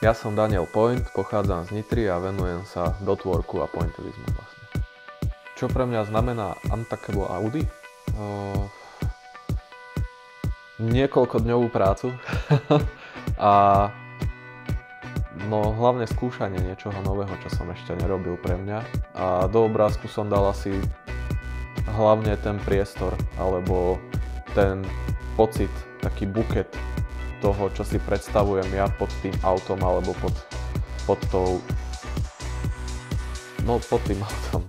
Ja som Daniel Point, pochádzam z Nitry a venujem sa dotworku a pointillizmu vlastne. Čo pre mňa znamená Untuckable Audi? Niekoľkodňovú prácu a hlavne skúšanie niečoho nového, čo som ešte nerobil pre mňa. A do obrázku som dal asi hlavne ten priestor, alebo ten pocit, taký buket toho, čo si predstavujem ja pod tým autom, alebo pod tým autom.